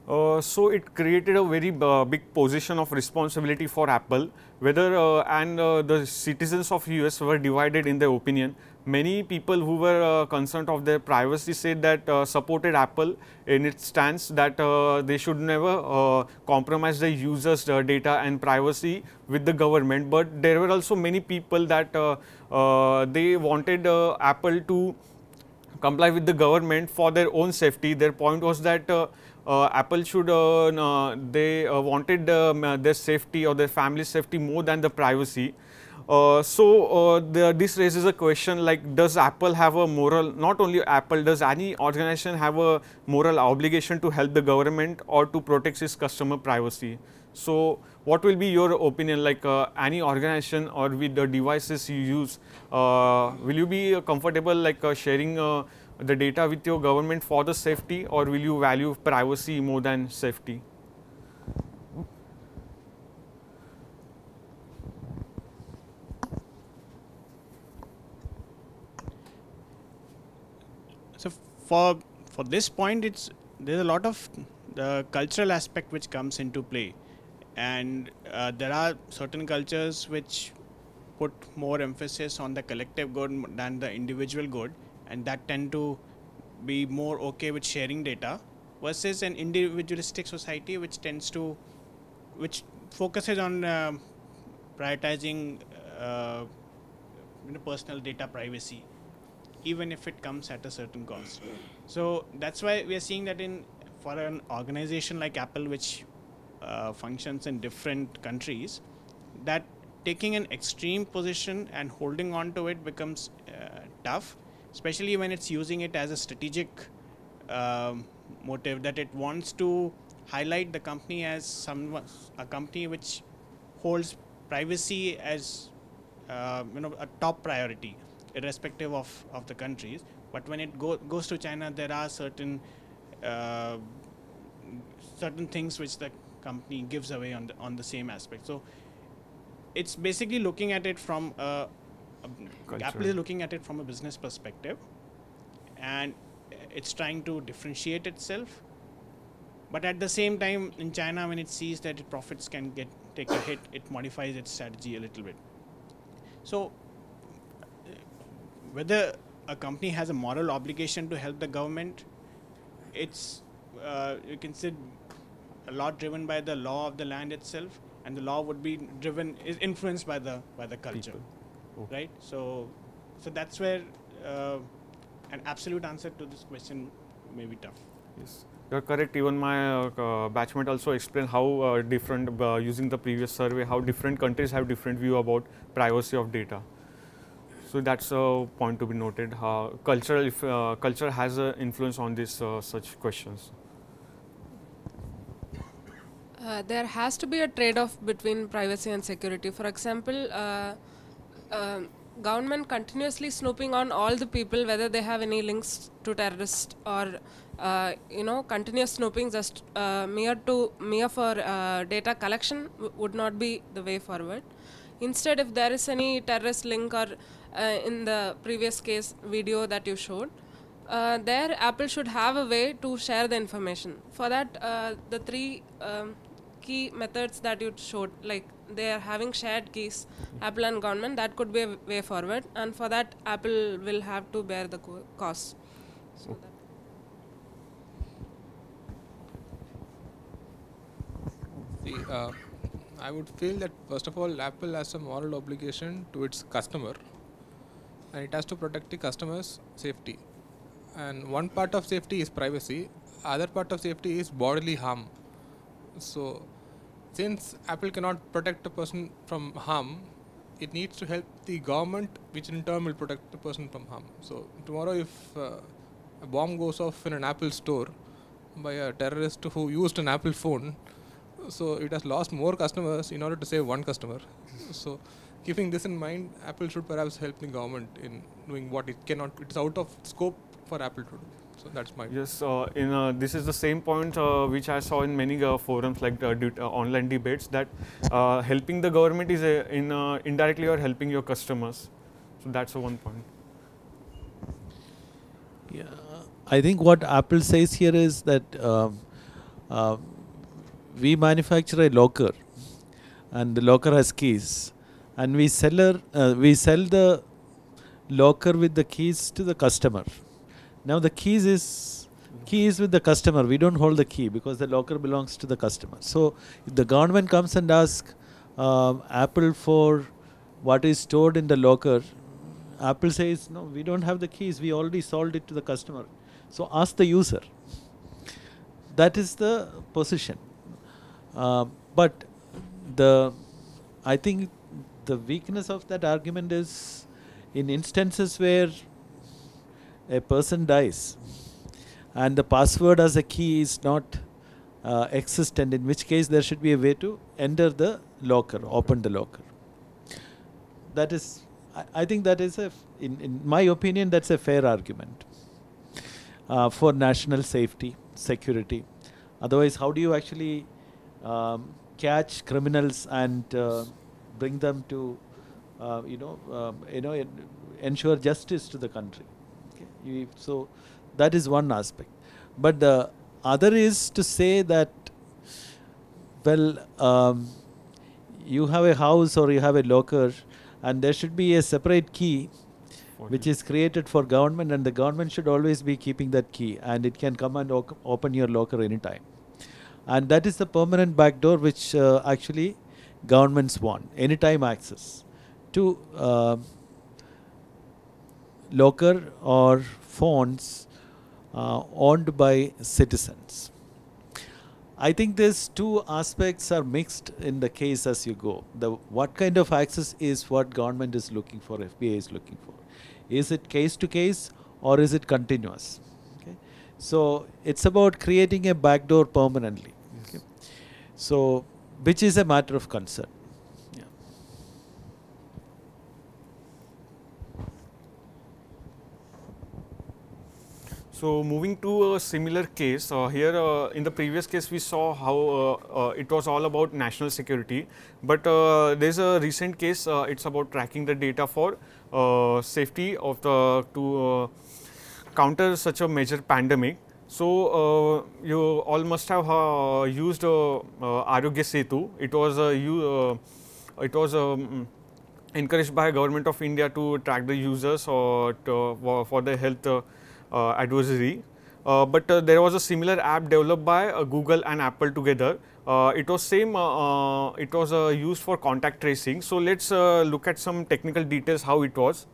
So it created a very big position of responsibility for Apple, whether the citizens of US were divided in their opinion. Many people who were concerned of their privacy said that supported Apple in its stance that they should never compromise the users' data and privacy with the government. But there were also many people that they wanted Apple to comply with the government for their own safety. Their point was that Apple should, they wanted their safety or their family safety more than the privacy. This raises a question like, does Apple have a moral, not only Apple, does any organization have a moral obligation to help the government or to protect its customer privacy? So what will be your opinion, like any organization or with the devices you use, will you be comfortable like sharing the data with your government for the safety, or will you value privacy more than safety? So for this point, there's a lot of the cultural aspect which comes into play, and there are certain cultures which put more emphasis on the collective good than the individual good, and that tend to be more okay with sharing data, versus an individualistic society which focuses on prioritizing personal data privacy, even if it comes at a certain cost. So that's why we are seeing that for an organization like Apple, which functions in different countries, that taking an extreme position and holding on to it becomes tough, especially when it's using it as a strategic motive, that it wants to highlight the company as a company which holds privacy as a top priority, irrespective of the countries. But when it goes to China, there are certain things which the company gives away on the same aspect. So it's basically looking at it from Apple is looking at it from a business perspective, and it's trying to differentiate itself. But at the same time, in China, when it sees that its profits can take a hit, it modifies its strategy a little bit. So whether a company has a moral obligation to help the government, it's you can say a lot driven by the law of the land itself, and the law would be influenced by the culture, right? So that's where an absolute answer to this question may be tough. Yes, you're correct. Even my batchmate also explained how different, using the previous survey, how different countries have different view about privacy of data. So that's a point to be noted. Culture has an influence on this such questions. There has to be a trade-off between privacy and security. For example, government continuously snooping on all the people, whether they have any links to terrorists or continuous snooping just mere for data collection would not be the way forward. Instead, if there is any terrorist link or in the previous case video that you showed, there Apple should have a way to share the information. For that, the three key methods that you showed, like they are having shared keys, Apple and government, that could be a way forward, and for that Apple will have to bear the cost. So I would feel that first of all, Apple has a moral obligation to its customer, and it has to protect the customer's safety. And one part of safety is privacy, other part of safety is bodily harm. So since Apple cannot protect a person from harm, it needs to help the government, which in turn will protect the person from harm. So tomorrow if a bomb goes off in an Apple store by a terrorist who used an Apple phone, so it has lost more customers in order to save one customer. So keeping this in mind, Apple should perhaps help the government in doing what it cannot, it's out of scope for Apple to do. So that's my Yes, this is the same point which I saw in many forums like online debates, that helping the government is indirectly or helping your customers. So that's one point. Yeah, I think what Apple says here is that we manufacture a locker, and the locker has keys, and we sell the locker with the keys to the customer. Now the key is with the customer. We don't hold the key because the locker belongs to the customer. So if the government comes and asks Apple for what is stored in the locker, Apple says, no, we don't have the keys. We already sold it to the customer. So ask the user. That is the position. But I think the weakness of that argument is in instances where a person dies and the password as a key is not existent, in which case there should be a way to enter the locker, open the locker. That is, I think that is in my opinion, that's a fair argument for national safety, security. Otherwise, how do you actually catch criminals and bring them to, ensure justice to the country? Okay? So that is one aspect. But the other is to say that, well, you have a house or you have a locker, and there should be a separate key which is created for government, and the government should always be keeping that key, and it can come and open your locker anytime. And that is the permanent backdoor which actually governments want, anytime access to locker or phones owned by citizens. I think these two aspects are mixed in the case as you go. What kind of access is what government is looking for, FBI is looking for. Is it case to case or is it continuous? Okay. So it's about creating a backdoor permanently. Yes. Okay. So, which is a matter of concern. Yeah. So moving to a similar case, here in the previous case we saw how it was all about national security, but there's a recent case, it's about tracking the data for safety of to counter such a major pandemic. So you all must have used Arogya Setu. It was encouraged by Government of India to track the users for the health advisory, but there was a similar app developed by Google and Apple together. It was used for contact tracing. So let's look at some technical details how it was.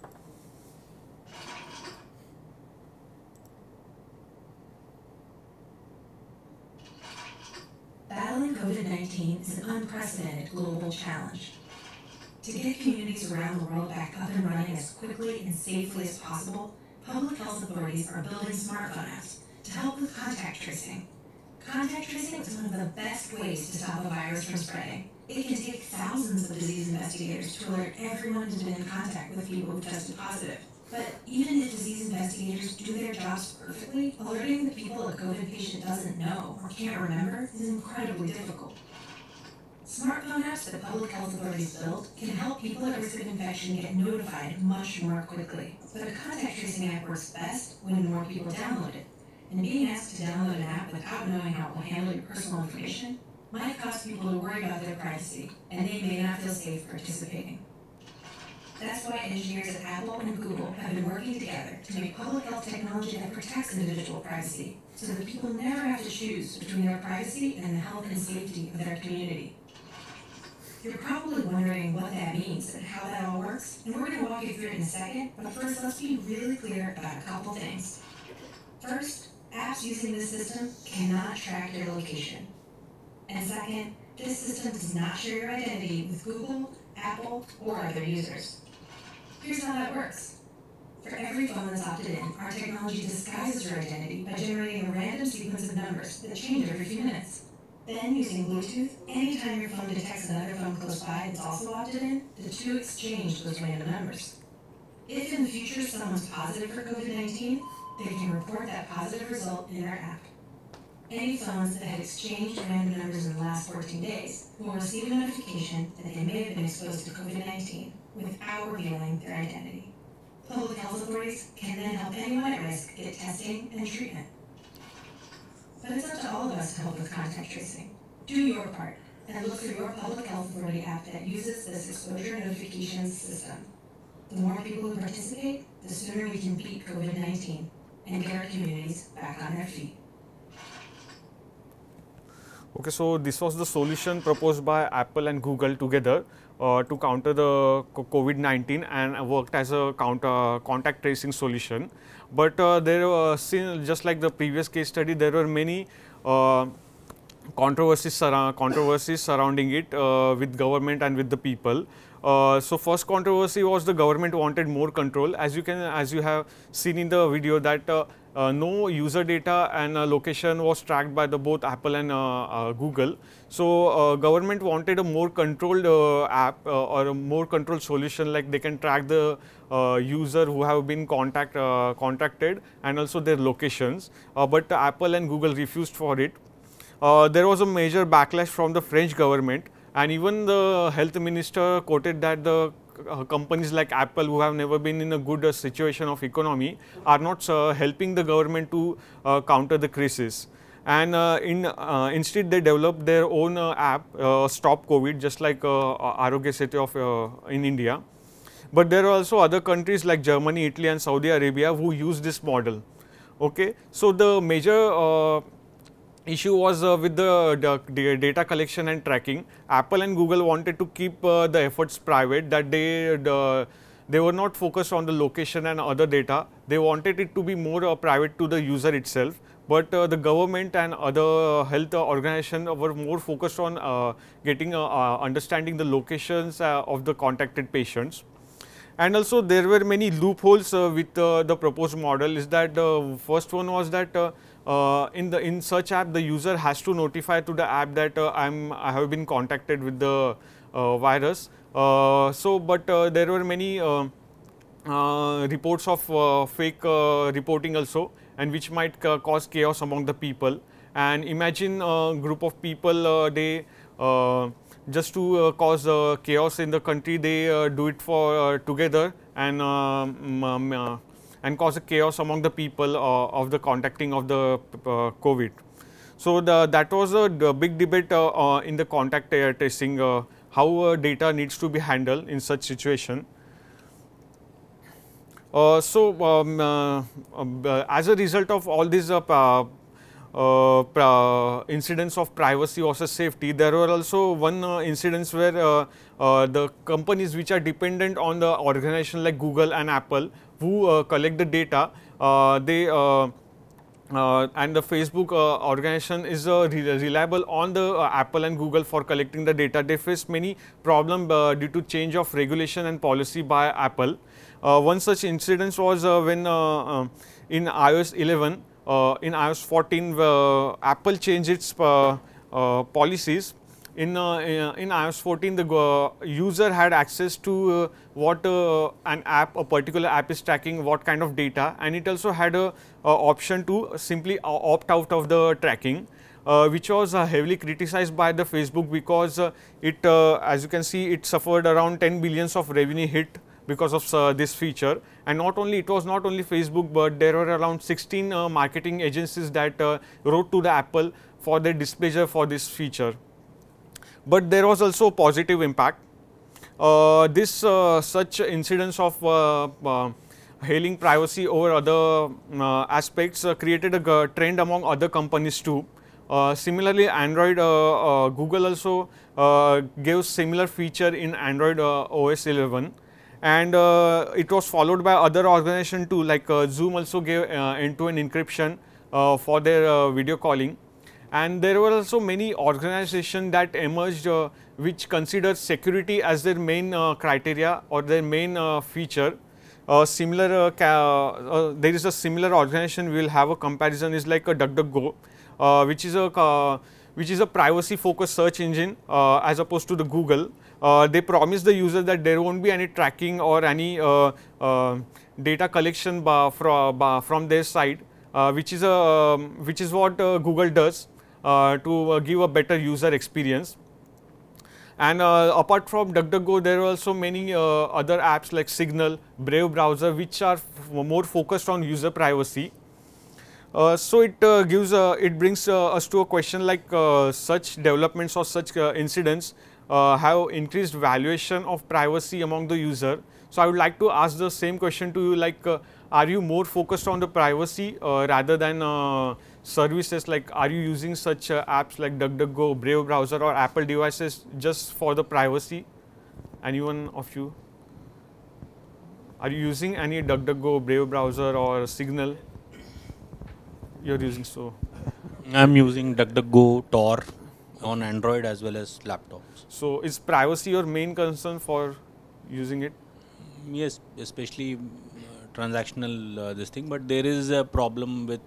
Battling COVID-19 is an unprecedented global challenge. To get communities around the world back up and running as quickly and safely as possible, public health authorities are building smartphone apps to help with contact tracing. Contact tracing is one of the best ways to stop a virus from spreading. It can take thousands of disease investigators to alert everyone who's been in contact with people who tested positive. But even if disease investigators do their jobs perfectly, alerting the people a COVID patient doesn't know or can't remember is incredibly difficult. Smartphone apps that public health authorities build can help people at risk of infection get notified much more quickly. But a contact tracing app works best when more people download it. And being asked to download an app without knowing how it will handle your personal information might cause people to worry about their privacy, and they may not feel safe participating. That's why engineers at Apple and Google have been working together to make public health technology that protects individual privacy, so that people never have to choose between their privacy and the health and safety of their community. You're probably wondering what that means and how that all works, and we're going to walk you through it in a second, but first let's be really clear about a couple things. First, apps using this system cannot track your location. And second, this system does not share your identity with Google, Apple, or other users. Here's how that works. For every phone that's opted in, our technology disguises your identity by generating a random sequence of numbers that change every few minutes. Then, using Bluetooth, anytime your phone detects another phone close by that's also opted in, the two exchange those random numbers. If in the future someone's positive for COVID-19, they can report that positive result in their app. Any phones that had exchanged random numbers in the last 14 days will receive a notification that they may have been exposed to COVID-19 without revealing their identity. Public health authorities can then help anyone at risk get testing and treatment. But it's up to all of us to help with contact tracing. Do your part and look for your public health authority app that uses this exposure notifications system. The more people who participate, the sooner we can beat COVID-19 and get our communities back on their feet. Okay, so this was the solution proposed by Apple and Google together to counter the COVID-19 and worked as a contact tracing solution. But just like the previous case study, there were many controversies surrounding it with government and with the people. So first controversy was the government wanted more control. As you have seen in the video that no user data and location was tracked by both Apple and Google. So government wanted a more controlled app or a more controlled solution, like they can track the user who have been contacted and also their locations. But Apple and Google refused for it. There was a major backlash from the French government, and even the health minister quoted that the companies like Apple, who have never been in a good situation of economy, are not helping the government to counter the crisis. And instead they developed their own app, Stop COVID, just like Arogya Setu of in India. But there are also other countries like Germany, Italy and Saudi Arabia who use this model. Okay, so the major issue was with the data collection and tracking. Apple and Google wanted to keep the efforts private, that they were not focused on the location and other data. They wanted it to be more private to the user itself. But the government and other health organizations were more focused on getting understanding the locations of the contacted patients. And also there were many loopholes with the proposed model. Is that the first one was that in such app the user has to notify to the app that I have been contacted with the virus. But there were many reports of fake reporting also, and which might cause chaos among the people. And imagine a group of people, they just to cause chaos in the country, they do it for together and cause a chaos among the people of the contacting of the COVID. So that was a big debate in the contact tracing, how data needs to be handled in such situation. As a result of all these incidents of privacy versus safety, there were also one incidents where the companies which are dependent on the organization like Google and Apple, who collect the data, and the Facebook organization is reliable on the Apple and Google for collecting the data. They face many problems due to change of regulation and policy by Apple. One such incident was when in iOS 11, in iOS 14, Apple changed its policies. In iOS 14, the user had access to what a particular app is tracking, what kind of data, and it also had a option to simply opt out of the tracking, which was heavily criticized by the Facebook, because it, as you can see, it suffered around 10 billions of revenue hit because of this feature. And it was not only Facebook, but there were around 16 marketing agencies that wrote to the Apple for their displeasure for this feature. But there was also a positive impact. Such incidents of hailing privacy over other aspects created a trend among other companies too. Similarly, Android, Google also gave similar feature in Android OS 11. And it was followed by other organizations too, like Zoom also gave end-to-end encryption for their video calling. And there were also many organizations that emerged which considered security as their main criteria or their main feature. There is a similar organization, we will have a comparison, is like a DuckDuckGo, which is a privacy focused search engine as opposed to the Google. They promise the user that there won't be any tracking or any data collection from their side, which is what Google does to give a better user experience. And apart from DuckDuckGo, there are also many other apps like Signal, Brave browser, which are more focused on user privacy. So it it brings us to a question like such developments or such incidents have increased valuation of privacy among the user. So I would like to ask the same question to you, like are you more focused on the privacy rather than services, like are you using such apps like DuckDuckGo, Brave browser or Apple devices just for the privacy? Anyone of you? Are you using any DuckDuckGo, Brave browser or Signal? You're using so. I'm using DuckDuckGo, Tor on Android as well as laptops. So is privacy your main concern for using it? Yes, especially transactional this thing, but there is a problem with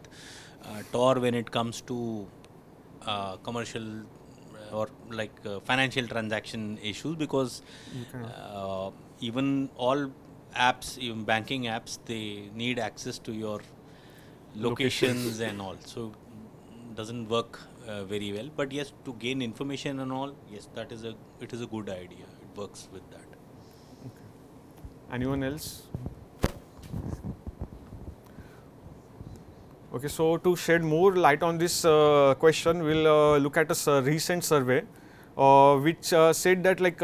Tor when it comes to commercial or like financial transaction issues, because even all apps, even banking apps, they need access to your locations and all, so doesn't work very well. But yes, to gain information and all, yes, it is a good idea. It works with that. Anyone else? Okay, so to shed more light on this question, we'll look at a recent survey which said that like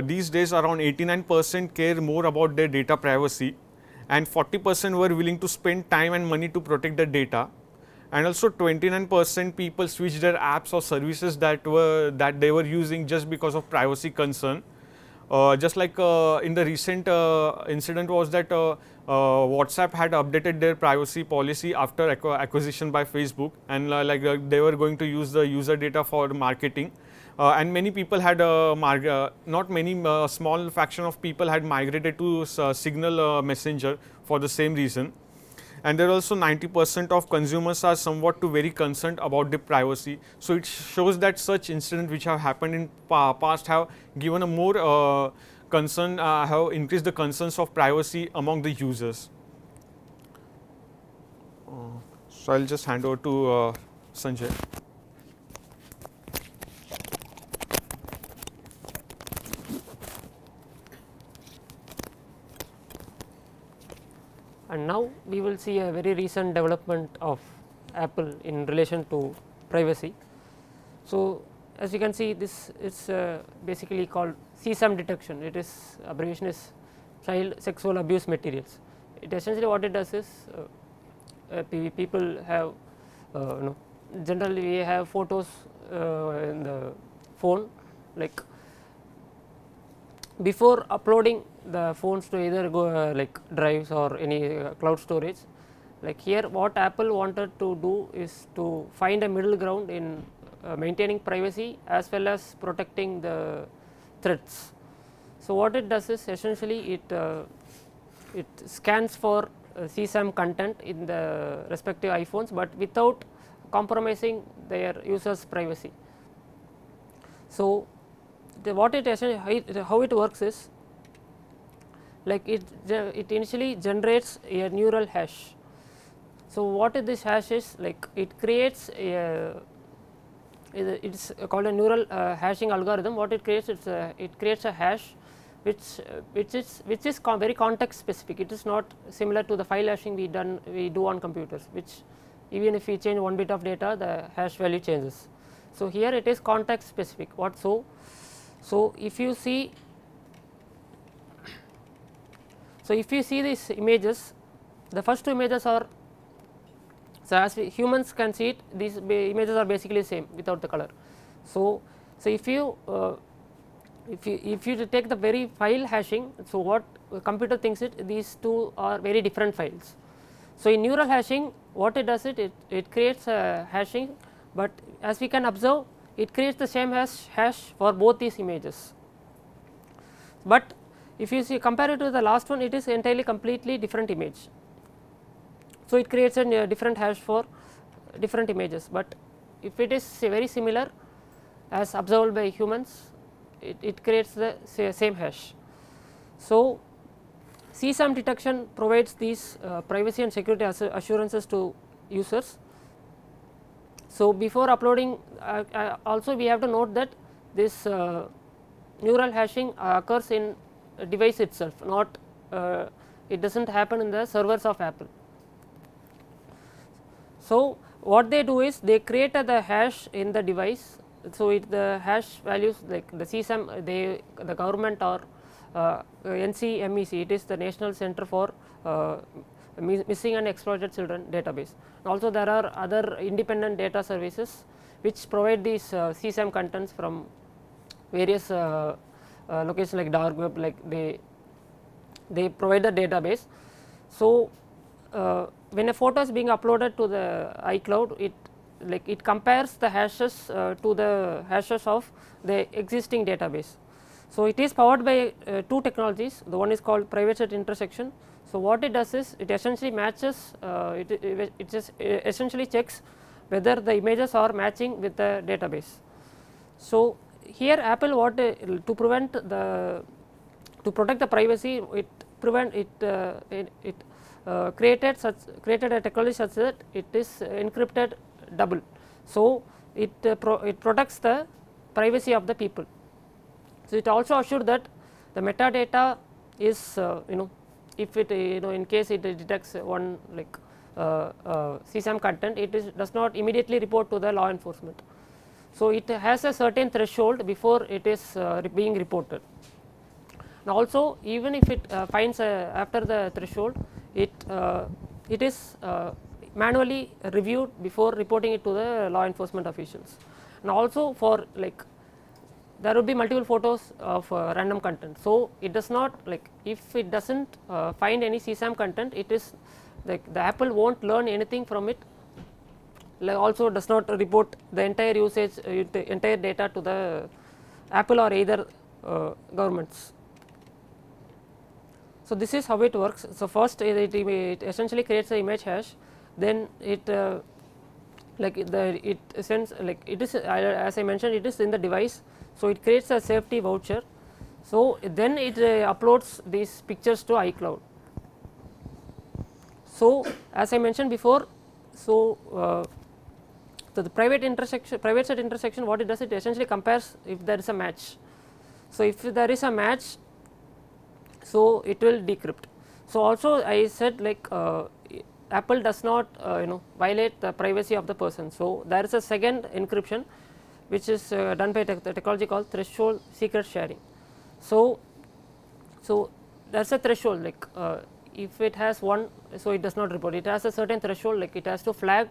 these days around 89% care more about their data privacy, and 40% were willing to spend time and money to protect their data, and also 29% people switched their apps or services that they were using just because of privacy concern. Just like in the recent incident was that WhatsApp had updated their privacy policy after acquisition by Facebook, and they were going to use the user data for marketing, and many people had not many, small fraction of people had migrated to Signal Messenger for the same reason. And there also 90% of consumers are somewhat to very concerned about the privacy. So it shows that such incidents which have happened in past have given a more concern, have increased the concerns of privacy among the users. So I'll just hand over to Sanjay. And now we will see a very recent development of Apple in relation to privacy. So as you can see, this is basically called CSAM detection. It is abbreviation is child sexual abuse materials. It essentially what it does is people have generally we have photos in the phone, like before uploading the phones to either go like drives or any cloud storage. Like here what Apple wanted to do is to find a middle ground in maintaining privacy as well as protecting the threats. So what it does is essentially it scans for CSAM content in the respective iPhones, but without compromising their users' privacy. So what it essentially how it works is, like it initially generates a neural hash. So what this hash is, like it creates a it's called a neural hashing algorithm. What it creates is it creates a hash which is very context specific. It is not similar to the file hashing we do on computers, which even if we change one bit of data, the hash value changes. So here it is context specific. So if you see these images, the first two images are, so as humans can see it, these images are basically same without the color. So if you take the very file hashing, so what computer thinks these two are very different files. So in neural hashing, what it does it creates a hashing, but as we can observe, it creates the same hash for both these images. But if you see compare it to the last one, it is entirely completely different image. So it creates a different hash for different images, but if it is very similar as observed by humans, it creates the same hash. So CSAM detection provides these privacy and security assurances to users. So before uploading, also we have to note that this neural hashing occurs in a device itself, not it does not happen in the servers of Apple. So, what they do is they create the hash in the device. So, the hash values like the CSAM, the government or NCMEC, it is the National Center for Missing and Exploited Children database. Also, there are other independent data services which provide these CSAM contents from various locations like dark web, like they provide the database. So, when a photo is being uploaded to the iCloud, it compares the hashes to the hashes of the existing database. So, it is powered by two technologies. The one is called private set intersection. So, what it does is it essentially matches, it just essentially checks whether the images are matching with the database. So, here Apple to protect the privacy, it created a technology such that it is encrypted double. So, it protects the privacy of the people. So, it also assured that the metadata is if it in case it detects one like CSAM content, it does not immediately report to the law enforcement. So, it has a certain threshold before it is being reported. Now, also even if it finds after the threshold, it is manually reviewed before reporting it to the law enforcement officials. And also for like there will be multiple photos of random content. So, it does not like if it does not find any CSAM content, it is like the Apple will not learn anything from it, like also does not report the entire usage, the entire data to the Apple or either governments. So, this is how it works. So, first it essentially creates the image hash, then it it sends like it is as I mentioned, it is in the device. So, it creates a safety voucher. So, then it uploads these pictures to iCloud. So, as I mentioned before, so the private set intersection, what it does, it essentially compares if there is a match. So, if there is a match, so it will decrypt. So, also I said like Apple does not violate the privacy of the person. So, there is a second encryption which is done by the technology called threshold secret sharing. So, there is a threshold like if it has one, so it does not report. It has a certain threshold, like it has to flag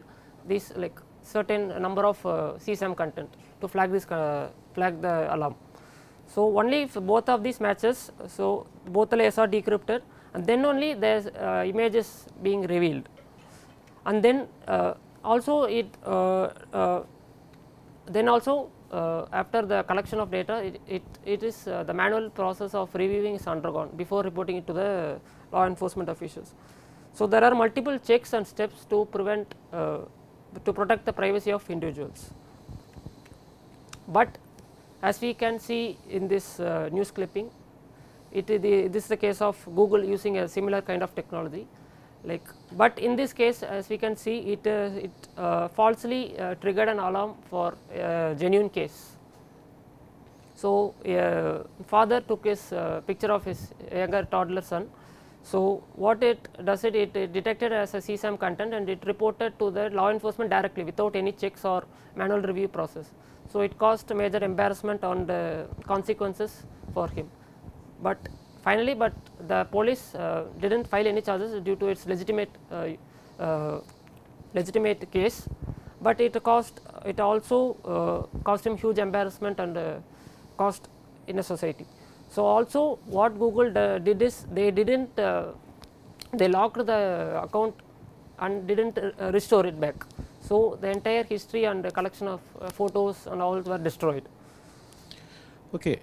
this like certain number of CSAM content to flag this flag the alarm. So, only if both of these matches, so both the layers are decrypted, and then only the image is being revealed, and then also it after the collection of data, it is the manual process of reviewing is undergone before reporting it to the law enforcement officials. So, there are multiple checks and steps to prevent to protect the privacy of individuals. But as we can see in this news clipping, this is the case of Google using a similar kind of technology. Like, but in this case, as we can see, it falsely triggered an alarm for a genuine case. So, father took his picture of his younger toddler son. So, what it does, it detected as a CSAM content and it reported to the law enforcement directly without any checks or manual review process. So, it caused major embarrassment on the consequences for him. But finally, the police did not file any charges due to its legitimate case, but it also caused him huge embarrassment and cost in a society. So, also what Google did is they locked the account and did not restore it back. So, the entire history and the collection of photos and all were destroyed. Okay,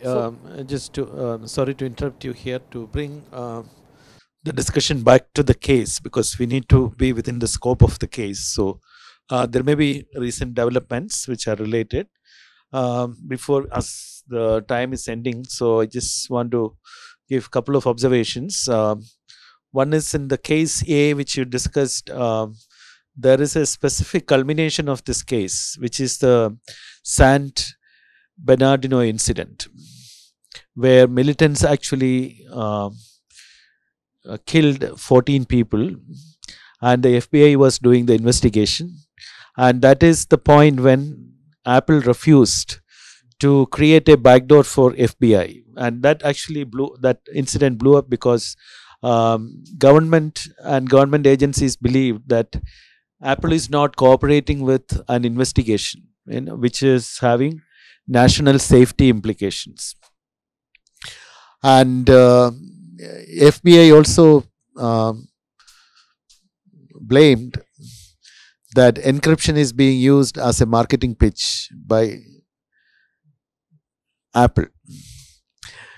just to sorry to interrupt you here, to bring the discussion back to the case, because we need to be within the scope of the case. So, there may be recent developments which are related. Before us, the time is ending, so I just want to give a couple of observations. One is in the case A, which you discussed. There is a specific culmination of this case, which is the San Bernardino incident, where militants actually killed 14 people, and the FBI was doing the investigation. and that is the point when Apple refused to create a backdoor for FBI, and that actually that incident blew up because government and government agencies believed that Apple is not cooperating with an investigation, which is having national safety implications. And FBI also blamed that encryption is being used as a marketing pitch by Apple.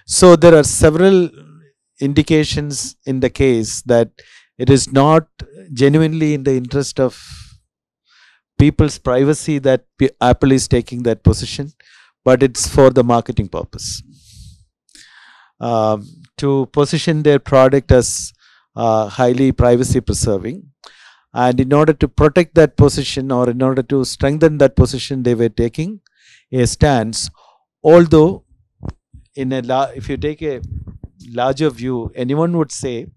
So there are several indications in the case that it is not genuinely in the interest of people's privacy that Apple is taking that position, but it's for the marketing purpose. To position their product as highly privacy preserving, and in order to protect that position, or in order to strengthen that position, they were taking a stance. Although if you take a larger view, anyone would say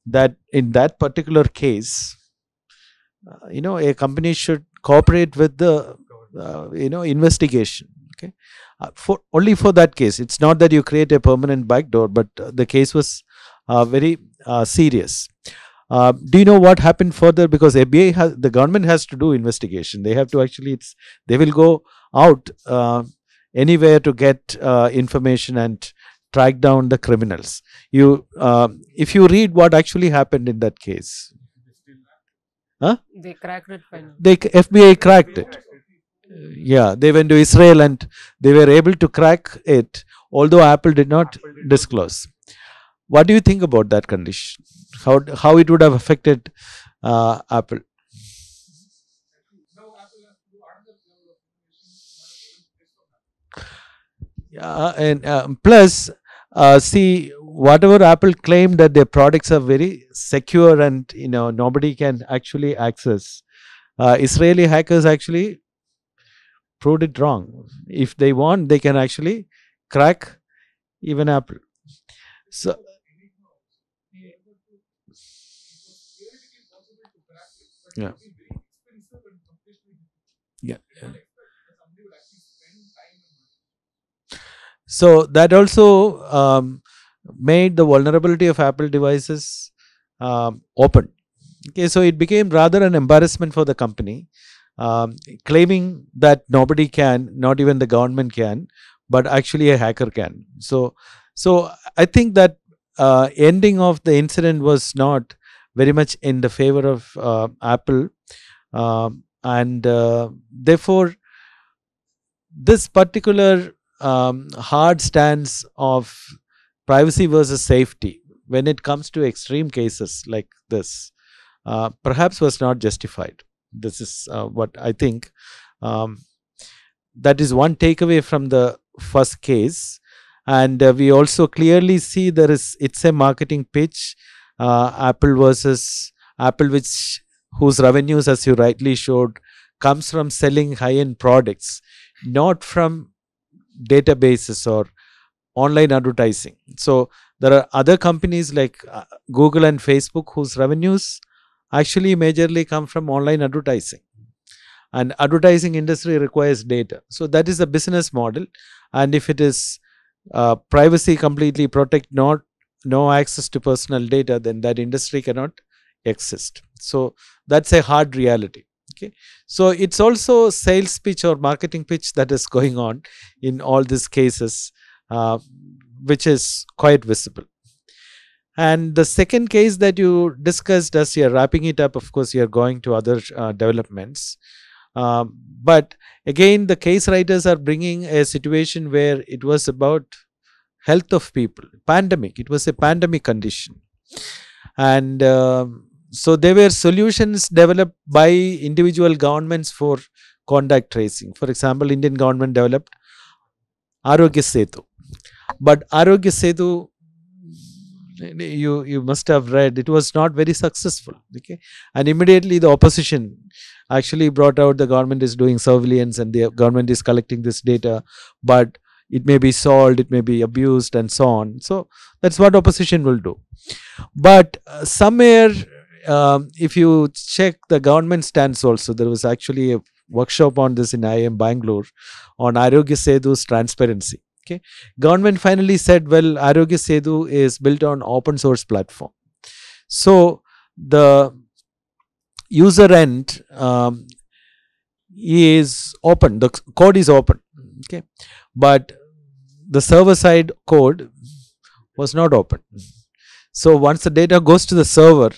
that in that particular case, a company should cooperate with the investigation. Okay, only for that case. It's not that you create a permanent backdoor, but the case was very serious. Do you know what happened further? Because the government has to do investigation. They have to actually, they will go out anywhere to get information and track down the criminals. If you read what actually happened in that case, they cracked it finally. FBI cracked it. Yeah, they went to Israel and they were able to crack it, although Apple did not disclose. What do you think about that condition? How it would have affected Apple? Yeah, and plus, see, whatever Apple claimed that their products are very secure and nobody can actually access, Israeli hackers actually proved it wrong. If they want, they can actually crack even Apple. So yeah. Yeah. So that also made the vulnerability of Apple devices open. Okay, so it became rather an embarrassment for the company, claiming that nobody can, not even the government can, but actually a hacker can. So I think that ending of the incident was not very much in the favor of Apple, and therefore this particular hard stance of privacy versus safety when it comes to extreme cases like this perhaps was not justified. This is what I think. That is one takeaway from the first case, and we also clearly see it's a marketing pitch. Apple versus Apple, whose revenues, as you rightly showed, comes from selling high-end products, not from databases or online advertising. So there are other companies like Google and Facebook whose revenues actually majorly come from online advertising, and advertising industry requires data. So that is the business model, and if it is privacy completely protect, no access to personal data, then that industry cannot exist. So that's a hard reality. Okay, so it's also sales pitch or marketing pitch that is going on in all these cases, which is quite visible. And the second case that you discussed, as you're wrapping it up, of course, you're going to other developments. But again, the case writers are bringing a situation where it was about health of people, pandemic. It was a pandemic condition. And so there were solutions developed by individual governments for contact tracing. For example, Indian government developed Arogya Setu. But Arogya Setu, you must have read, it was not very successful. Okay, and immediately the opposition actually brought out the government is doing surveillance and the government is collecting this data, but it may be sold, it may be abused, and so on. So that's what opposition will do. But somewhere if you check the government stance also, there was actually a workshop on this in IIM Bangalore on Arogya Setu's transparency. Okay, government finally said, well, Arogya Setu is built on open source platform, so the user end is open, the code is open. Okay, but the server side code was not open. So once the data goes to the server,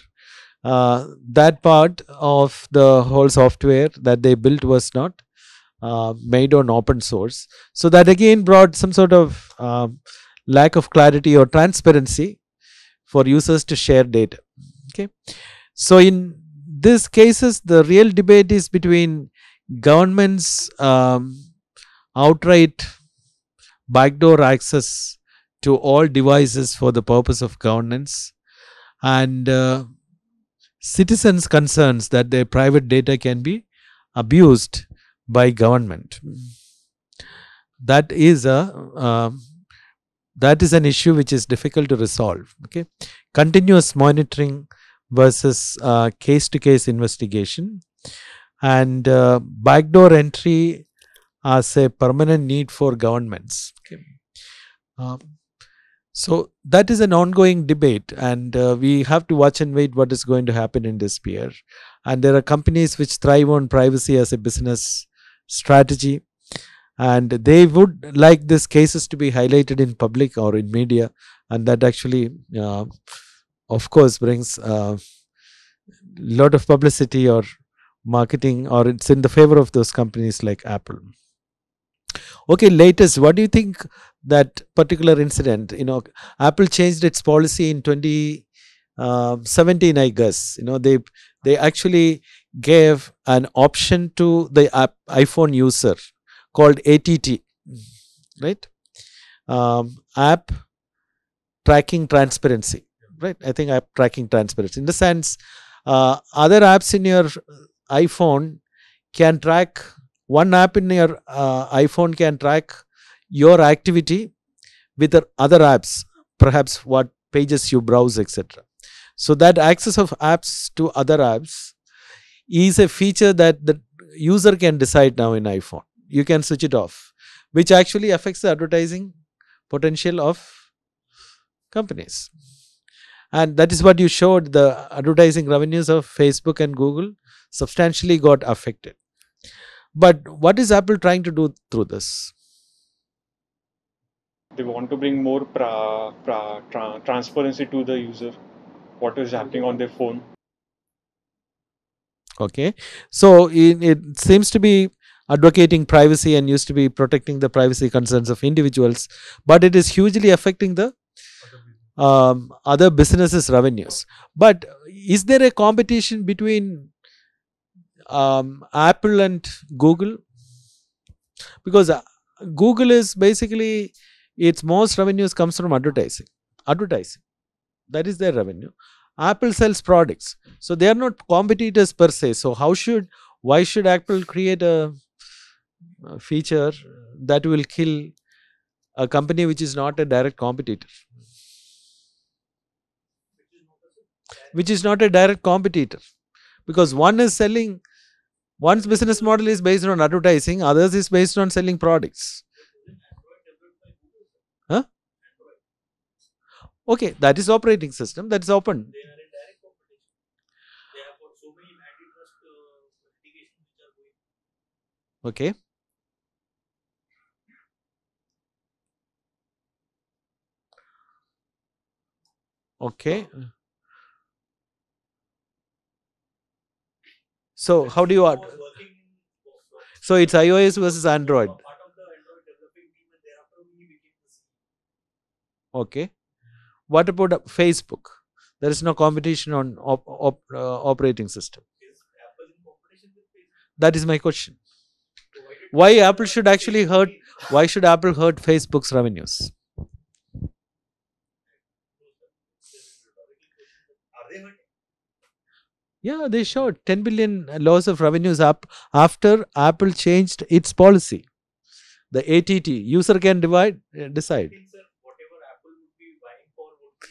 that part of the whole software that they built was not made on open source. So that again brought some sort of lack of clarity or transparency for users to share data. Okay, so in these cases, the real debate is between government's outright backdoor access to all devices for the purpose of governance, and citizens' concerns that their private data can be abused by government. That is an issue which is difficult to resolve. Okay, continuous monitoring versus case-to-case investigation, and backdoor entry as a permanent need for governments. Okay. So that is an ongoing debate, and we have to watch and wait what is going to happen in this sphere. And there are companies which thrive on privacy as a business strategy, and they would like these cases to be highlighted in public or in media, and that actually of course brings a lot of publicity or marketing, or it's in the favor of those companies like Apple. Okay, latest, what do you think that particular incident? Apple changed its policy in 2017, I guess. They actually gave an option to the iPhone user called ATT, right? App tracking transparency, right? I think app tracking transparency. In the sense, other apps in your iPhone can track, one app in your iPhone can track your activity with the other apps, perhaps what pages you browse, etc. So that access of apps to other apps is a feature that the user can decide now in iPhone. You can switch it off, which actually affects the advertising potential of companies. And that is what you showed, the advertising revenues of Facebook and Google substantially got affected. But what is Apple trying to do through this? They want to bring more transparency to the user, what is happening on their phone. Okay, so it seems to be advocating privacy and used to be protecting the privacy concerns of individuals, but it is hugely affecting the other businesses' revenues. But is there a competition between Apple and Google? Because Google is basically, its most revenues comes from advertising. That is their revenue. Apple sells products, so they are not competitors per se. So why should Apple create a feature that will kill a company which is not a direct competitor? Which is not a direct competitor, because one is selling, one's business model is based on advertising, others is based on selling products. Huh? Okay, that is operating system, that is open. Okay. Okay. So how do you add? So it's iOS versus Android. Okay. What about Facebook? There is no competition on operating system. That is my question. Why Apple should actually hurt? Why should Apple hurt Facebook's revenues? Yeah, they showed 10 billion loss of revenues up after Apple changed its policy. The ATT, user can decide. Whatever Apple would be vying for would be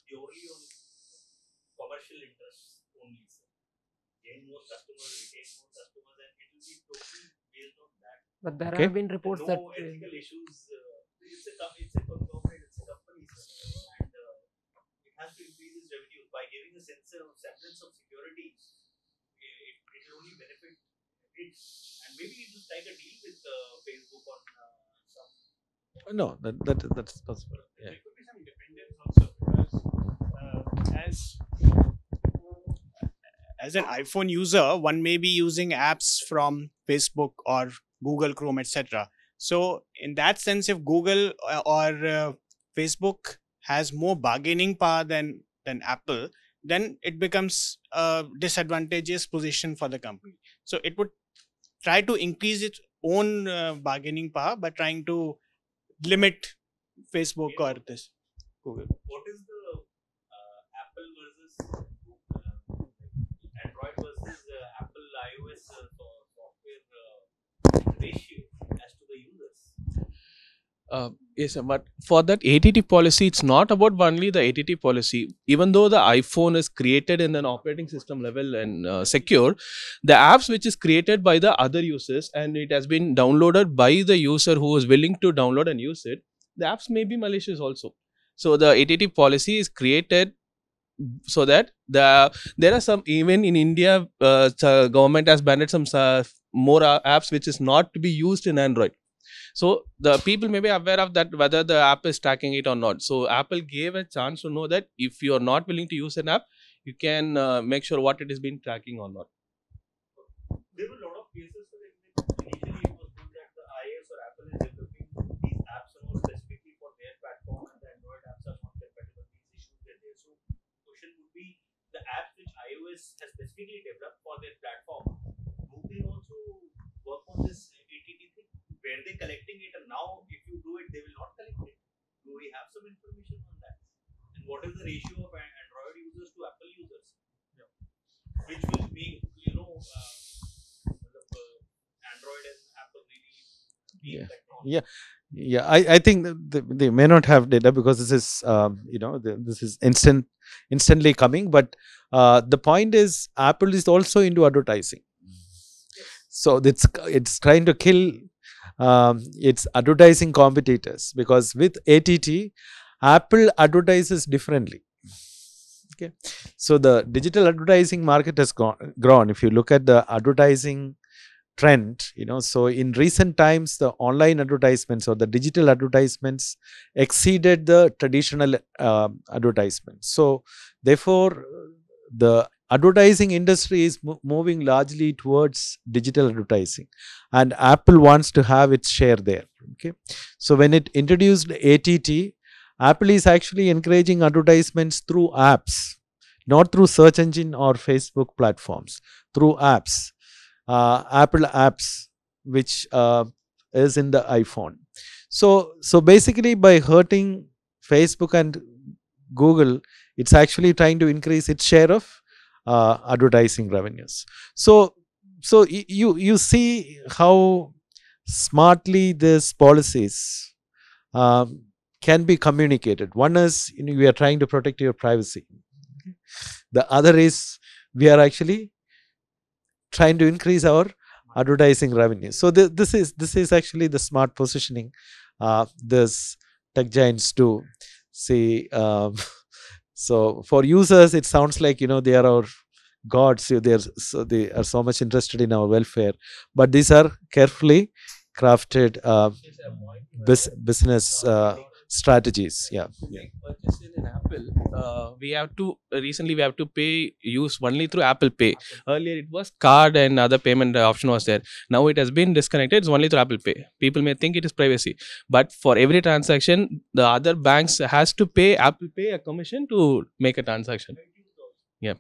purely on commercial interests. But there Okay. have been reports that ethical issues. It's a conglomerate, it's a company, and it has to increase its revenues by giving a semblance of security. It will only benefit it, and maybe it will strike a deal with Facebook on some. No, that's possible. Yeah. There could be some dependence also, because as an iPhone user, one may be using apps from Facebook or Google Chrome, etc. So in that sense, if Google or Facebook has more bargaining power than Apple, then it becomes a disadvantageous position for the company. So it would try to increase its own bargaining power by trying to limit Facebook or this Google. What is the Apple versus Android versus Apple iOS software ratio as to the users? Yes, sir, but for that ATT policy, it's not about only the ATT policy. Even though the iPhone is created in an operating system level and secure, the apps which is created by the other users and it has been downloaded by the user who is willing to download and use it, the apps may be malicious also. So the ATT policy is created so that there are some, even in India, government has banned some more apps which is not to be used in Android. So the people may be aware of that, whether the app is tracking it or not. So Apple gave a chance to know that if you are not willing to use an app, you can make sure what it is been tracking or not. There were a lot of cases where initially it was told that the iOS or Apple is developing these apps specifically for their platform, and the Android apps are not compatible. These issues were there. So question would be, the apps which iOS has specifically developed for their platform, do they also work on this ATT thing? Were they collecting it, and now if you do it, they will not collect it? Do we have some information on that? And what is the ratio of Android users to Apple users? Yeah. Which will make, Android and Apple really being Yeah. Yeah, I think they may not have data because this is this is instantly coming. But the point is, Apple is also into advertising, so it's trying to kill its advertising competitors, because with ATT, Apple advertises differently. Okay, so the digital advertising market has grown. If you look at the advertising trend, so in recent times, the online advertisements or the digital advertisements exceeded the traditional advertisements. So therefore, the advertising industry is moving largely towards digital advertising, and Apple wants to have its share there. Okay, so when it introduced ATT, Apple is actually encouraging advertisements through apps, not through search engine or Facebook platforms, through apps. Apple apps, which is in the iPhone. So basically, by hurting Facebook and Google, it's actually trying to increase its share of advertising revenues. So you see how smartly these policies can be communicated. One is, we are trying to protect your privacy. The other is, we are actually trying to increase our advertising revenue. So this is actually the smart positioning this tech giants do. See, so for users, it sounds like they are our gods. They are so much interested in our welfare. But these are carefully crafted business strategies. Yeah. Purchase in Apple, we have to use only through Apple Pay. Earlier it was card and other payment option was there. Now it has been disconnected. It's only through Apple Pay. People may think it is privacy, but for every transaction, the other banks has to pay Apple Pay a commission to make a transaction. Yeah.